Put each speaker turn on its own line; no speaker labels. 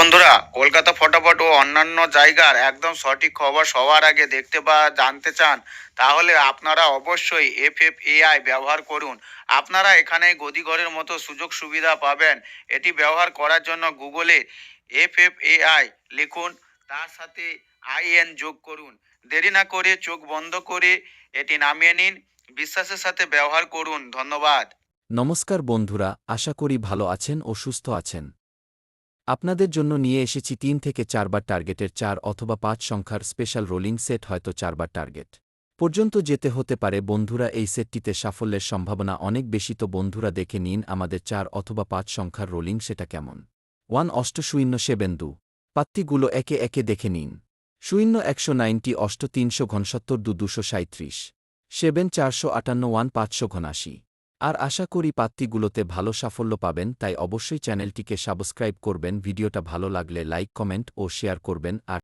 বন্ধুরা, কলকাতা ফটাফট ও অন্যান্য জায়গার একদম সঠিক খবর সবার আগে দেখতে বা জানতে চান, তাহলে আপনারা অবশ্যই এফএফএআই ব্যবহার করুন। আপনারা এখানে গদিঘরের মতো সুযোগ সুবিধা পাবেন। এটি ব্যবহার করার জন্য গুগলে এফএফএআই লিখুন, তার সাথে আইএন যোগ করুন। দেরি না করে চোখ বন্ধ করে এটি নামিয়ে নিন। বিশ্বাসের সাথে ব্যবহার করুন। ধন্যবাদ।
নমস্কার বন্ধুরা, আশা করি ভালো আছেন ও সুস্থ আছেন। আপনাদের জন্য নিয়ে এসেছি ৩ থেকে ৪ বার টার্গেটের ৪ অথবা ৫ সংখ্যার স্পেশাল রোলিং সেট, হয়তো ৪ বার টার্গেট পর্যন্ত যেতে হতে পারে। বন্ধুরা, এই সেটটিতে সাফল্যের সম্ভাবনা অনেক বেশি। তো বন্ধুরা, দেখে নিন আমাদের ৪ অথবা ৫ সংখ্যার রোলিং সেটা কেমন। 1 অষ্ট শূন্য সেবেন্দু পাত্তিগুলো একে একে দেখে নিন। শূন্য ১৯০ অষ্ট ৩৭ দু ২৩৭ সেবেন ৪৫৮ 1 ৫৭৯। আর আশা করি পাত্তিগুলোতে ভালো সাফল্য পাবেন, তাই অবশ্যই চ্যানেলটিকে সাবস্ক্রাইব করবেন। ভিডিওটা ভালো লাগলে লাইক, কমেন্ট ও শেয়ার করবেন। আর